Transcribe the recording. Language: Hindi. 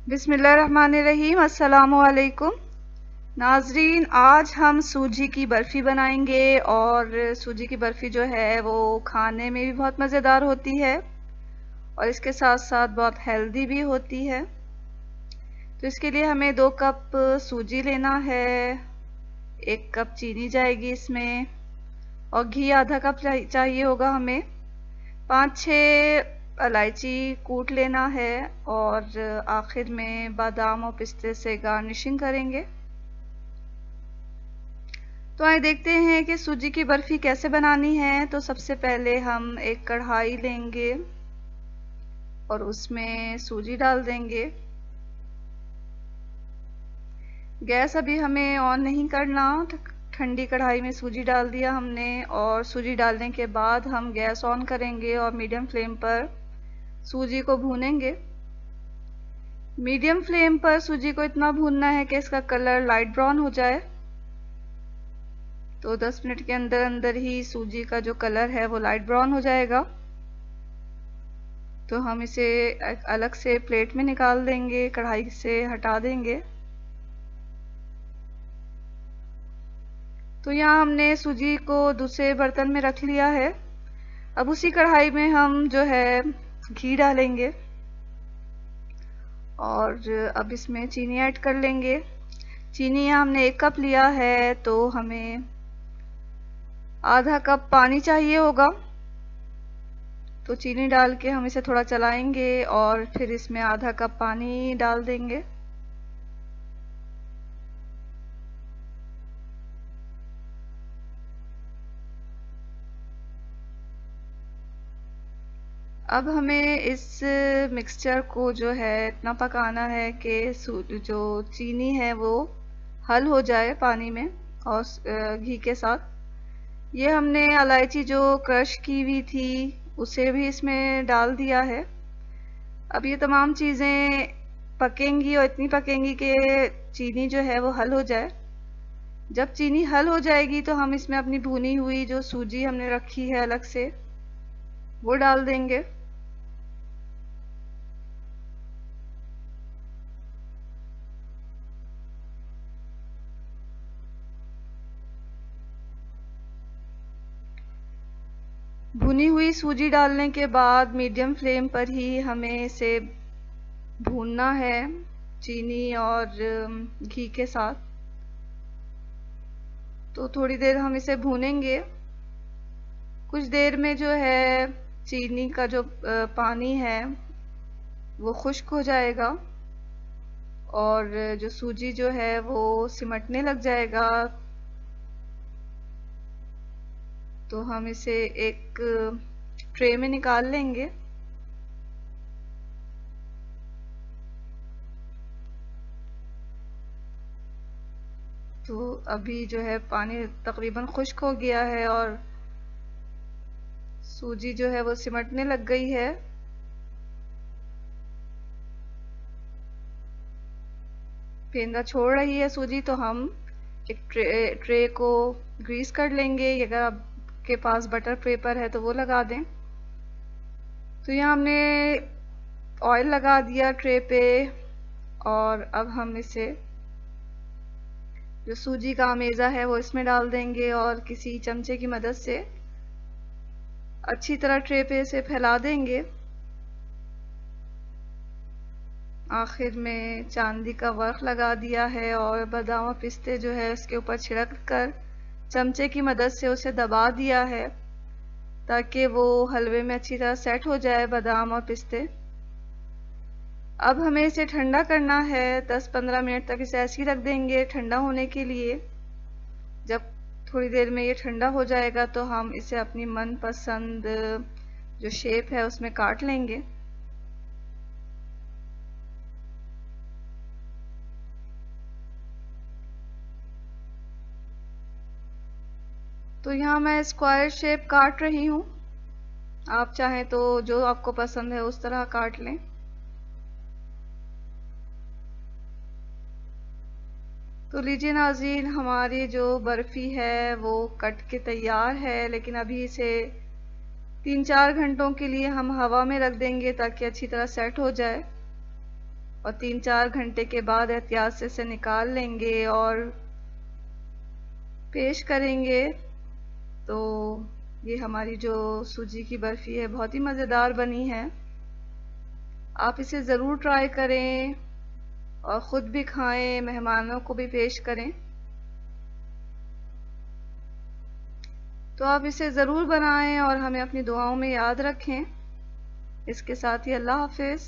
बिस्मिल्लाहिर्रहमानिर्रहीम। अस्सलामुअलैकुम नाजरीन, आज हम सूजी की बर्फ़ी बनाएंगे और सूजी की बर्फ़ी जो है वो खाने में भी बहुत मज़ेदार होती है और इसके साथ साथ बहुत हेल्दी भी होती है। तो इसके लिए हमें 2 कप सूजी लेना है, 1 कप चीनी जाएगी इसमें और घी आधा कप चाहिए होगा हमें। 5-6 इलायची कूट लेना है और आखिर में बादाम और पिस्ते से गार्निशिंग करेंगे। तो आइए देखते हैं कि सूजी की बर्फ़ी कैसे बनानी है। तो सबसे पहले हम एक कढ़ाई लेंगे और उसमें सूजी डाल देंगे। गैस अभी हमें ऑन नहीं करना, ठंडी कढ़ाई में सूजी डाल दिया हमने और सूजी डालने के बाद हम गैस ऑन करेंगे और मीडियम फ्लेम पर सूजी को भूनेंगे। मीडियम फ्लेम पर सूजी को इतना भूनना है कि इसका कलर लाइट ब्राउन हो जाए। तो 10 मिनट के अंदर अंदर ही सूजी का जो कलर है वो लाइट ब्राउन हो जाएगा। तो हम इसे अलग से प्लेट में निकाल देंगे, कढ़ाई से हटा देंगे। तो यहाँ हमने सूजी को दूसरे बर्तन में रख लिया है। अब उसी कढ़ाई में हम जो है घी डालेंगे और अब इसमें चीनी ऐड कर लेंगे। चीनी यहाँ हमने 1 कप लिया है तो हमें आधा कप पानी चाहिए होगा। तो चीनी डाल के हम इसे थोड़ा चलाएंगे और फिर इसमें आधा कप पानी डाल देंगे। अब हमें इस मिक्सचर को जो है इतना पकाना है कि जो चीनी है वो हल हो जाए पानी में और घी के साथ। ये हमने इलायची जो क्रश की हुई थी उसे भी इसमें डाल दिया है। अब ये तमाम चीज़ें पकेंगी और इतनी पकेंगी कि चीनी जो है वो हल हो जाए। जब चीनी हल हो जाएगी तो हम इसमें अपनी भुनी हुई जो सूजी हमने रखी है अलग से वो डाल देंगे। भुनी हुई सूजी डालने के बाद मीडियम फ्लेम पर ही हमें इसे भूनना है चीनी और घी के साथ। तो थोड़ी देर हम इसे भूनेंगे। कुछ देर में जो है चीनी का जो पानी है वो खुश्क हो जाएगा और जो सूजी जो है वो सिमटने लग जाएगा। तो हम इसे एक ट्रे में निकाल लेंगे। तो अभी जो है पानी तकरीबन खुश्क हो गया है और सूजी जो है वो सिमटने लग गई है। फेंदा छोड़ रही है सूजी। तो हम एक ट्रे को ग्रीस कर लेंगे। अगर आपके पास बटर पेपर है तो वो लगा दें। तो यहाँ हमने ऑयल लगा दिया ट्रे पे और अब हम इसे जो सूजी का अमेज़ा है वो इसमें डाल देंगे और किसी चमचे की मदद से अच्छी तरह ट्रे पे इसे फैला देंगे। आखिर में चांदी का वर्क लगा दिया है और बादाम और पिस्ते जो है उसके ऊपर छिड़क कर चमचे की मदद से उसे दबा दिया है ताकि वो हलवे में अच्छी तरह सेट हो जाए बादाम और पिस्ते। अब हमें इसे ठंडा करना है। 10-15 मिनट तक इसे ऐसे ही रख देंगे ठंडा होने के लिए। जब थोड़ी देर में ये ठंडा हो जाएगा तो हम इसे अपनी मनपसंद जो शेप है उसमें काट लेंगे। तो यहाँ मैं स्क्वायर शेप काट रही हूँ। आप चाहें तो जो आपको पसंद है उस तरह काट लें। तो लीजिए नाज़रीन, हमारी जो बर्फ़ी है वो कट के तैयार है, लेकिन अभी इसे 3-4 घंटों के लिए हम हवा में रख देंगे ताकि अच्छी तरह सेट हो जाए। और 3-4 घंटे के बाद एहतियात से इसे निकाल लेंगे और पेश करेंगे। तो ये हमारी जो सूजी की बर्फ़ी है बहुत ही मज़ेदार बनी है। आप इसे ज़रूर ट्राई करें और ख़ुद भी खाएं, मेहमानों को भी पेश करें। तो आप इसे ज़रूर बनाएं और हमें अपनी दुआओं में याद रखें। इसके साथ ही अल्लाह हाफ़िज़।